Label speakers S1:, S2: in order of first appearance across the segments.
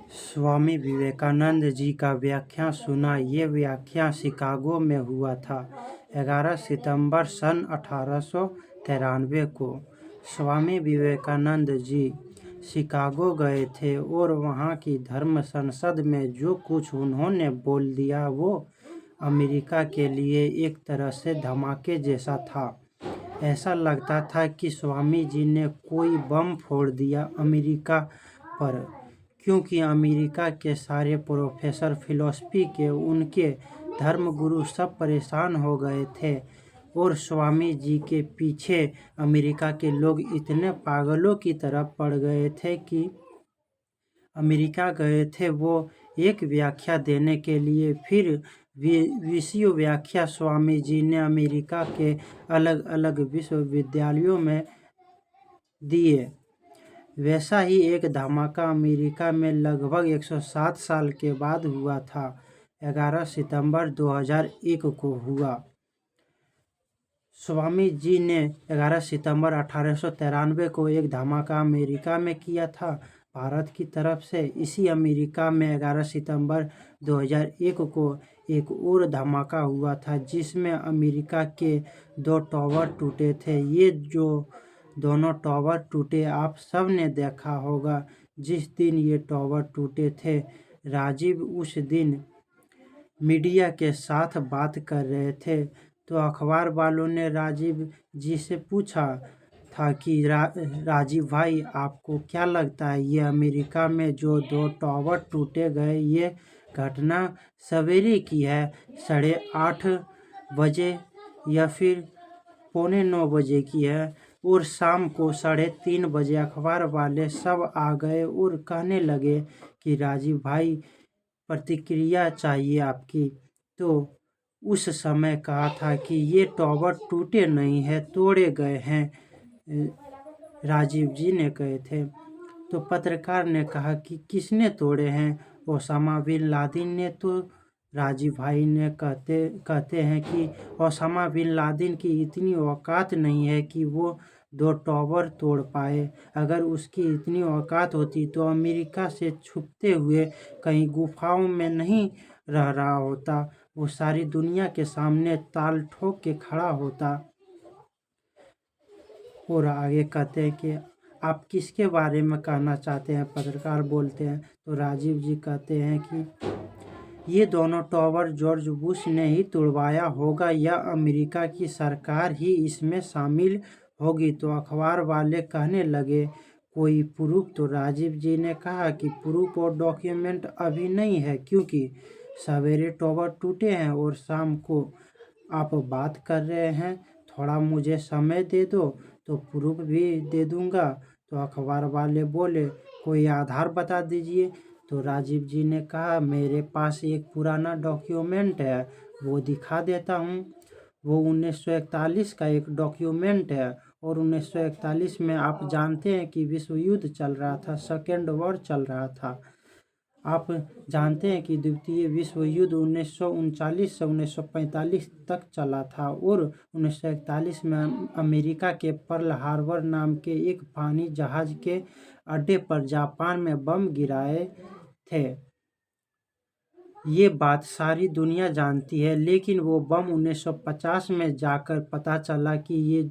S1: स्वामी विवेकानंद जी का व्याख्यान सुना। ये व्याख्यान शिकागो में हुआ था 11 सितंबर सन 1893 को। स्वामी विवेकानंद जी शिकागो गए थे और वहाँ की धर्म संसद में जो कुछ उन्होंने बोल दिया वो अमेरिका के लिए एक तरह से धमाके जैसा था। ऐसा लगता था कि स्वामी जी ने कोई बम फोड़ दिया अमेरिका पर, क्योंकि अमेरिका के सारे प्रोफेसर फिलॉसफी के, उनके धर्मगुरु सब परेशान हो गए थे और स्वामी जी के पीछे अमेरिका के लोग इतने पागलों की तरह पड़ गए थे कि अमेरिका गए थे वो एक व्याख्या देने के लिए। फिर विश्व व्याख्या स्वामी जी ने अमेरिका के अलग अलग विश्वविद्यालयों में दिए। वैसा ही एक धमाका अमेरिका में लगभग 107 साल के बाद हुआ था। 11 सितंबर 2001 को हुआ। स्वामी जी ने 11 सितंबर 1893 को एक धमाका अमेरिका में किया था भारत की तरफ से। इसी अमेरिका में 11 सितंबर 2001 को एक और धमाका हुआ था जिसमें अमेरिका के 2 टावर टूटे थे। ये जो दोनों टावर टूटे आप सब ने देखा होगा। जिस दिन ये टावर टूटे थे, राजीव उस दिन मीडिया के साथ बात कर रहे थे, तो अखबार वालों ने राजीव जी से पूछा था कि राजीव भाई, आपको क्या लगता है ये अमेरिका में जो 2 टावर टूटे गए, ये घटना सवेरे की है, 8:30 बजे या फिर 8:45 बजे की है? और शाम को 3:30 बजे अखबार वाले सब आ गए और कहने लगे कि राजीव भाई, प्रतिक्रिया चाहिए आपकी। तो उस समय कहा था कि ये टावर टूटे नहीं है, तोड़े गए हैं, राजीव जी ने कहे थे। तो पत्रकार ने कहा कि किसने तोड़े हैं? ओसामा बिन लादेन ने। तो राजीव भाई ने कहते हैं कि ओसामा बिन लादेन की इतनी औकात नहीं है कि वो 2 टावर तोड़ पाए। अगर उसकी इतनी औकात होती तो अमेरिका से छुपते हुए कहीं गुफाओं में नहीं रह रहा होता, वो सारी दुनिया के सामने ताल ठोक के खड़ा होता। और आगे कहते हैं कि आप किसके बारे में कहना चाहते हैं? पत्रकार बोलते हैं। तो राजीव जी कहते हैं कि ये दोनों टावर जॉर्ज बुश ने ही तुड़वाया होगा या अमेरिका की सरकार ही इसमें शामिल होगी। तो अखबार वाले कहने लगे, कोई प्रूफ? तो राजीव जी ने कहा कि प्रूफ और डॉक्यूमेंट अभी नहीं है, क्योंकि सवेरे टावर टूटे हैं और शाम को आप बात कर रहे हैं। थोड़ा मुझे समय दे दो तो प्रूफ भी दे दूंगा। तो अखबार वाले बोले, कोई आधार बता दीजिए। तो राजीव जी ने कहा, मेरे पास एक पुराना डॉक्यूमेंट है, वो दिखा देता हूँ। वो 1941 का एक डॉक्यूमेंट है और 1941 में आप जानते हैं कि विश्व युद्ध चल रहा था, सेकेंड वॉर चल रहा था। आप जानते हैं कि द्वितीय विश्व युद्ध 1939 से 1945 तक चला था और 1941 में अमेरिका के पर्ल हार्बर नाम के एक पानी जहाज के अड्डे पर जापान में बम गिराए थे। ये बात सारी दुनिया जानती है, लेकिन वो बम 1950 में जाकर पता चला कि ये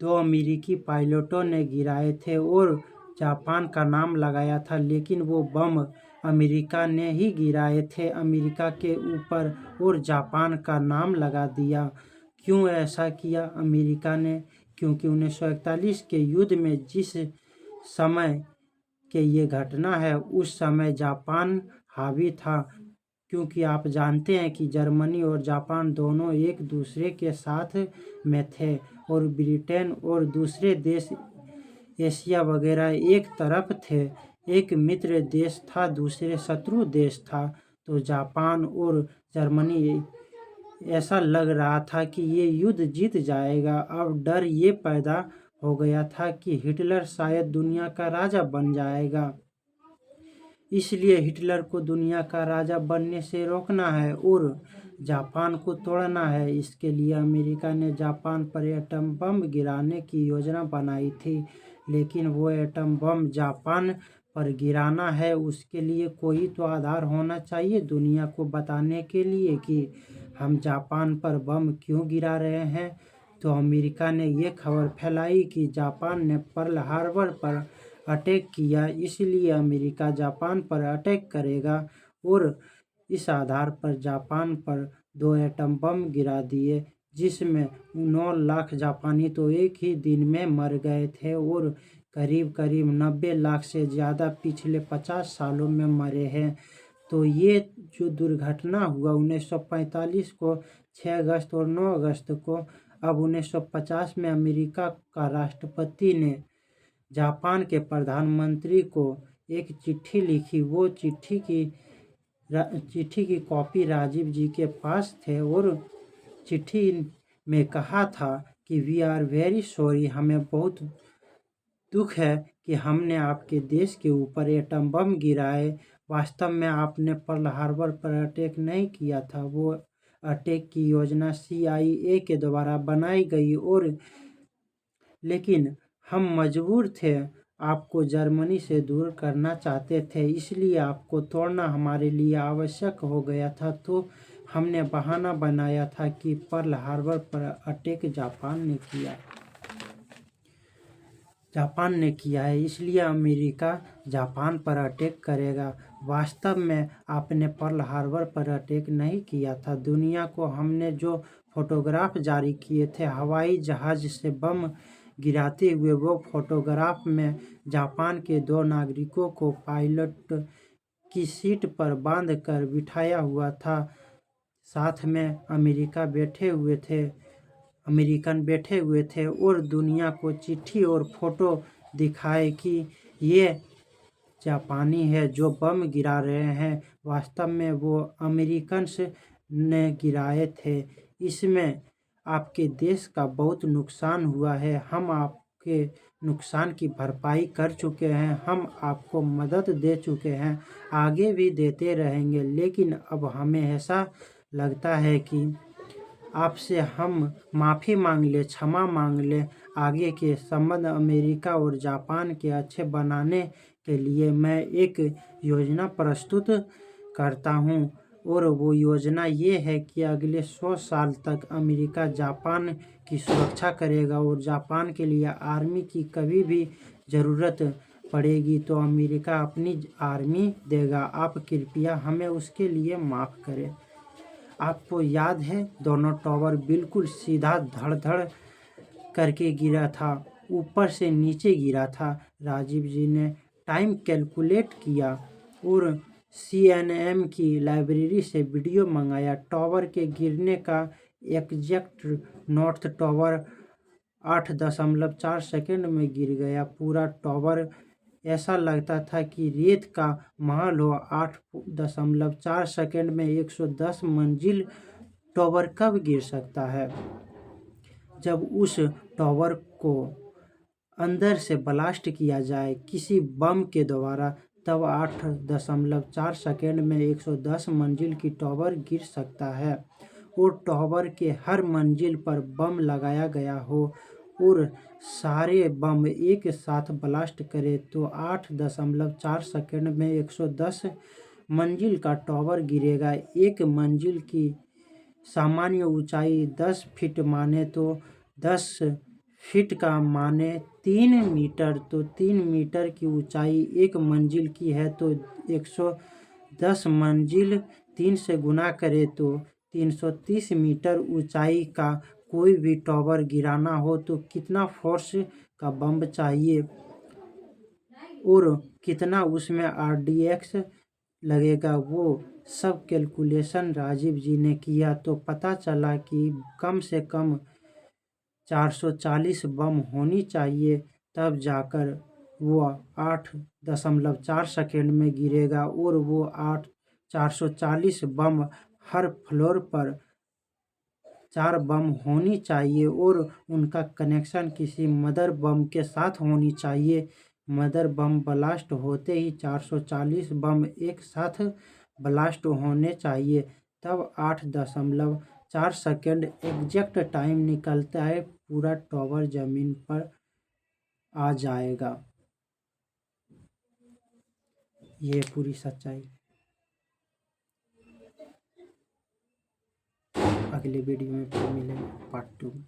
S1: 2 अमेरिकी पायलटों ने गिराए थे और जापान का नाम लगाया था, लेकिन वो बम अमेरिका ने ही गिराए थे अमेरिका के ऊपर और जापान का नाम लगा दिया। क्यों ऐसा किया अमेरिका ने? क्योंकि 1941 के युद्ध में जिस समय के ये घटना है, उस समय जापान हावी था। क्योंकि आप जानते हैं कि जर्मनी और जापान दोनों एक दूसरे के साथ में थे और ब्रिटेन और दूसरे देश एशिया वगैरह एक तरफ थे। एक मित्र देश था, दूसरे शत्रु देश था। तो जापान और जर्मनी, ऐसा लग रहा था कि ये युद्ध जीत जाएगा। अब डर ये पैदा हो गया था कि हिटलर शायद दुनिया का राजा बन जाएगा। इसलिए हिटलर को दुनिया का राजा बनने से रोकना है और जापान को तोड़ना है। इसके लिए अमेरिका ने जापान पर एटम बम गिराने की योजना बनाई थी, लेकिन वो एटम बम जापान पर गिराना है उसके लिए कोई तो आधार होना चाहिए दुनिया को बताने के लिए कि हम जापान पर बम क्यों गिरा रहे हैं। तो अमेरिका ने ये खबर फैलाई कि जापान ने पर्ल हार्बर पर अटैक किया, इसलिए अमेरिका जापान पर अटैक करेगा, और इस आधार पर जापान पर 2 एटम बम गिरा दिए, जिसमें 9 लाख जापानी तो एक ही दिन में मर गए थे और करीब करीब 90 लाख से ज़्यादा पिछले 50 सालों में मरे हैं। तो ये जो दुर्घटना हुआ 1945 को 6 अगस्त और 9 अगस्त को, अब 1950 में अमेरिका का राष्ट्रपति ने जापान के प्रधानमंत्री को एक चिट्ठी लिखी। वो चिट्ठी की कॉपी राजीव जी के पास थे और चिट्ठी में कहा था कि वी आर वेरी सॉरी, हमें बहुत दुख है कि हमने आपके देश के ऊपर एटम बम गिराए। वास्तव में आपने पर्ल हार्बर पर अटैक नहीं किया था, वो अटैक की योजना CIA के द्वारा बनाई गई, और लेकिन हम मजबूर थे, आपको जर्मनी से दूर करना चाहते थे, इसलिए आपको तोड़ना हमारे लिए आवश्यक हो गया था। तो हमने बहाना बनाया था कि पर्ल हार्बर पर अटैक जापान ने किया है, इसलिए अमेरिका जापान पर अटैक करेगा। वास्तव में आपने पर्ल हार्बर पर अटैक नहीं किया था। दुनिया को हमने जो फोटोग्राफ जारी किए थे हवाई जहाज से बम गिराते हुए, वो फोटोग्राफ में जापान के 2 नागरिकों को पायलट की सीट पर बांध कर बिठाया हुआ था, साथ में अमेरिकन बैठे हुए थे और दुनिया को चिट्ठी और फोटो दिखाए कि ये जापानी है जो बम गिरा रहे हैं। वास्तव में वो अमेरिकन्स ने गिराए थे। इसमें आपके देश का बहुत नुकसान हुआ है, हम आपके नुकसान की भरपाई कर चुके हैं, हम आपको मदद दे चुके हैं, आगे भी देते रहेंगे, लेकिन अब हमें ऐसा लगता है कि आपसे हम माफ़ी मांग ले, क्षमा मांग ले। आगे के संबंध अमेरिका और जापान के अच्छे बनाने के लिए मैं एक योजना प्रस्तुत करता हूं, और वो योजना ये है कि अगले 100 साल तक अमेरिका जापान की सुरक्षा करेगा, और जापान के लिए आर्मी की कभी भी ज़रूरत पड़ेगी तो अमेरिका अपनी आर्मी देगा। आप कृपया हमें उसके लिए माफ़ करें। आपको याद है दोनों टावर बिल्कुल सीधा धड़-धड़ करके गिरा था, ऊपर से नीचे गिरा था। राजीव जी ने टाइम कैलकुलेट किया और CNN की लाइब्रेरी से वीडियो मंगाया। टावर के गिरने का एग्जैक्ट नॉर्थ टावर 8.4 सेकंड में गिर गया। पूरा टावर ऐसा लगता था कि रेत का महल हो। 8.4 सेकंड में 110 मंजिल टावर कब गिर सकता है? जब उस टावर को अंदर से ब्लास्ट किया जाए किसी बम के द्वारा, तब 8.4 सेकंड में 110 मंजिल की टावर गिर सकता है, और टावर के हर मंजिल पर बम लगाया गया हो और सारे बम एक साथ ब्लास्ट करे तो 8.4 सेकंड में 110 मंजिल का टावर गिरेगा। एक मंजिल की सामान्य ऊंचाई 10 फीट माने तो 10 फीट का माने 3 मीटर, तो 3 मीटर की ऊंचाई एक मंजिल की है, तो 110 मंजिल 3 से गुना करे तो 330 मीटर ऊंचाई का कोई भी टावर गिराना हो तो कितना फोर्स का बम चाहिए और कितना उसमें RDX लगेगा, वो सब कैलकुलेशन राजीव जी ने किया। तो पता चला कि कम से कम 440 बम होनी चाहिए, तब जाकर वो 8.4 सेकंड में गिरेगा, और वो 440 बम हर फ्लोर पर 4 बम होनी चाहिए, और उनका कनेक्शन किसी मदर बम के साथ होनी चाहिए। मदर बम ब्लास्ट होते ही 440 बम एक साथ ब्लास्ट होने चाहिए, तब 8.4 सेकंड एग्जैक्ट टाइम निकलता है, पूरा टावर ज़मीन पर आ जाएगा। ये है पूरी सच्चाई। अगले वीडियो में फिर मिलेंगे पार्ट 2 में।